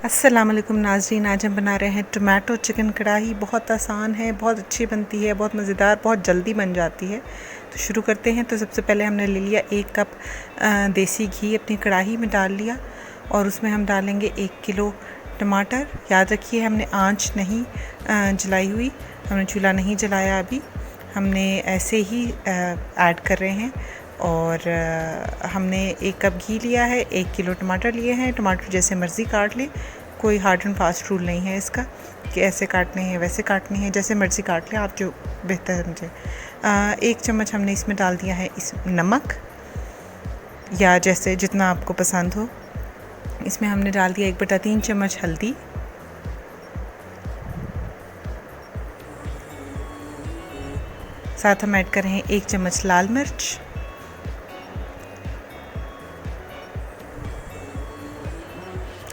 अस्सलाम वालेकुम नाज़रीन, आज हम बना रहे हैं टोमेटो चिकन कढ़ाई। बहुत आसान है, बहुत अच्छी बनती है, बहुत मज़ेदार, बहुत जल्दी बन जाती है। तो शुरू करते हैं। तो सबसे पहले हमने ले लिया 1 कप देसी घी, अपनी कढ़ाई में डाल लिया और उसमें हम डालेंगे 1 किलो टमाटर। याद रखिए हमने आंच नहीं जलाई हुई, हमने चूल्हा नहीं जलाया अभी, हमने ऐसे ही ऐड कर रहे हैं। और हमने 1 कप घी लिया है, 1 किलो टमाटर लिए हैं। टमाटर जैसे मर्ज़ी काट लें, कोई हार्ड एंड फास्ट रूल नहीं है इसका कि ऐसे काटने हैं वैसे काटने हैं, जैसे मर्ज़ी काट लें आप, जो बेहतर समझे। 1 चम्मच हमने इसमें डाल दिया है इस नमक, या जैसे जितना आपको पसंद हो। इसमें हमने डाल दिया 1/3 चम्मच हल्दी, साथ हम ऐड कर रहे हैं 1 चम्मच लाल मिर्च,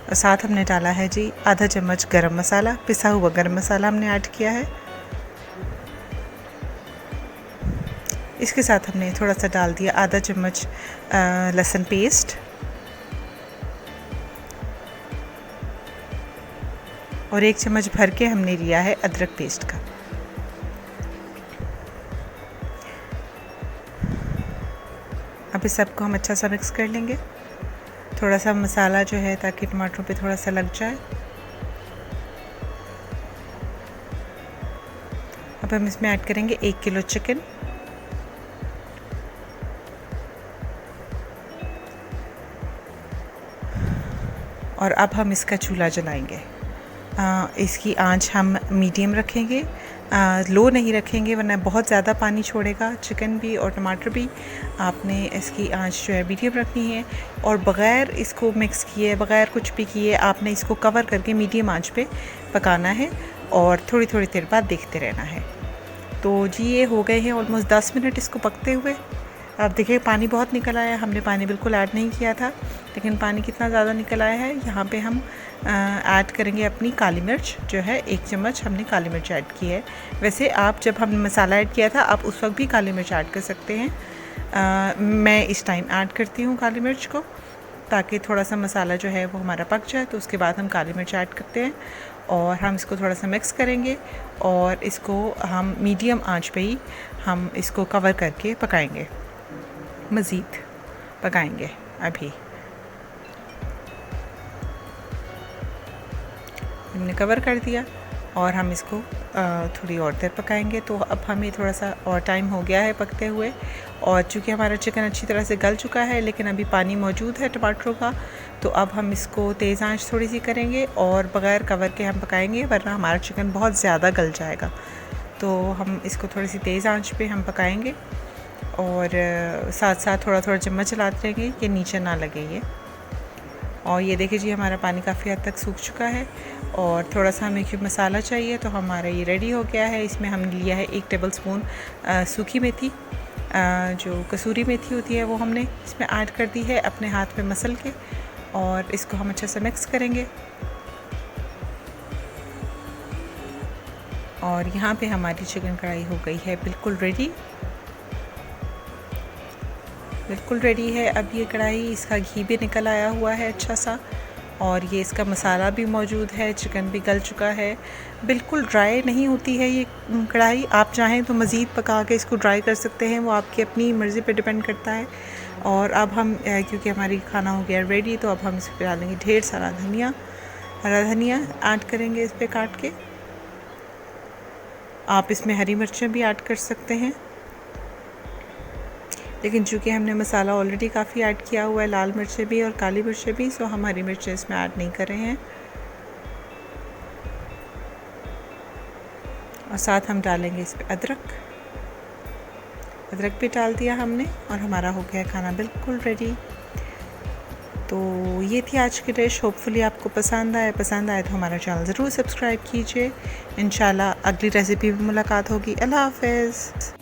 और साथ हमने डाला है जी आधा चम्मच गरम मसाला, पिसा हुआ गरम मसाला हमने ऐड किया है। इसके साथ हमने थोड़ा सा डाल दिया आधा चम्मच लहसुन पेस्ट, और 1 चम्मच भर के हमने लिया है अदरक पेस्ट का। अब इस सबको हम अच्छा सा मिक्स कर लेंगे, थोड़ा सा मसाला जो है ताकि टमाटरों पे थोड़ा सा लग जाए। अब हम इसमें ऐड करेंगे 1 किलो चिकन, और अब हम इसका चूल्हा जलाएंगे। इसकी आंच हम मीडियम रखेंगे, लो नहीं रखेंगे वरना बहुत ज़्यादा पानी छोड़ेगा चिकन भी और टमाटर भी। आपने इसकी आंच जो है मीडियम रखनी है, और बग़ैर इसको मिक्स किए, बग़ैर कुछ भी किए, आपने इसको कवर करके मीडियम आंच पे पकाना है और थोड़ी थोड़ी देर बाद देखते रहना है। तो जी ये हो गए हैं ऑलमोस्ट 10 मिनट इसको पकते हुए। आप देखिए पानी बहुत निकल आया, हमने पानी बिल्कुल ऐड नहीं किया था, लेकिन पानी कितना ज़्यादा निकल आया है। यहाँ पे हम ऐड करेंगे अपनी काली मिर्च, जो है 1 चम्मच हमने काली मिर्च ऐड की है। वैसे आप जब हमने मसाला ऐड किया था आप उस वक्त भी काली मिर्च ऐड कर सकते हैं। मैं इस टाइम ऐड करती हूँ काली मिर्च को, ताकि थोड़ा सा मसाला जो है वो हमारा पक जाए। तो उसके बाद हम काली मिर्च ऐड करते हैं और हम इसको थोड़ा सा मिक्स करेंगे, और इसको हम मीडियम आंच पे ही हम इसको कवर करके पकाएंगे, मज़ीद पकाएंगे। अभी हमने कवर कर दिया और हम इसको थोड़ी और देर पकाएंगे। तो अब हमें थोड़ा सा और टाइम हो गया है पकते हुए, और चूँकि हमारा चिकन अच्छी तरह से गल चुका है लेकिन अभी पानी मौजूद है टमाटरों का, तो अब हम इसको तेज़ आंच थोड़ी सी करेंगे और बग़ैर कवर के हम पकाएंगे, वरना हमारा चिकन बहुत ज़्यादा गल जाएगा। तो हम इसको थोड़ी सी तेज़ आंच पे हम पकाएंगे, और साथ साथ थोड़ा थोड़ा चम्मच चलाते रहेंगे कि नीचे ना लगे ये। और ये देखिए जी हमारा पानी काफ़ी हद तक सूख चुका है, और थोड़ा सा हमें क्योंकि मसाला चाहिए, तो हमारा ये रेडी हो गया है। इसमें हमने लिया है 1 टेबलस्पून सूखी मेथी, जो कसूरी मेथी होती है वो हमने इसमें ऐड कर दी है अपने हाथ में मसल के, और इसको हम अच्छे से मिक्स करेंगे। और यहाँ पे हमारी चिकन कढ़ाई हो गई है बिल्कुल रेडी, बिल्कुल रेडी है। अब ये कढ़ाई, इसका घी भी निकल आया हुआ है अच्छा सा, और ये इसका मसाला भी मौजूद है, चिकन भी गल चुका है, बिल्कुल ड्राई नहीं होती है ये कढ़ाई। आप चाहें तो मज़ीद पका के इसको ड्राई कर सकते हैं, वो आपकी अपनी मर्ज़ी पे डिपेंड करता है। और अब हम क्योंकि हमारी खाना हो गया रेडी, तो अब हम इस पर डालेंगे ढेर सारा धनिया, हरा धनिया ऐड करेंगे इस पर काट के। आप इसमें हरी मिर्चें भी ऐड कर सकते हैं, लेकिन चूँकि हमने मसाला ऑलरेडी काफ़ी ऐड किया हुआ है, लाल मिर्चें भी और काली मिर्चें भी, सो हम हरी मिर्चें इसमें ऐड नहीं कर रहे हैं। और साथ हम डालेंगे इस पर अदरक, अदरक भी डाल दिया हमने, और हमारा हो गया खाना बिल्कुल रेडी। तो ये थी आज की डिश। होपफुली आपको पसंद आए तो हमारा चैनल ज़रूर सब्सक्राइब कीजिए। इंशाल्लाह अगली रेसिपी में मुलाकात होगी। अल्लाह हाफ़िज़।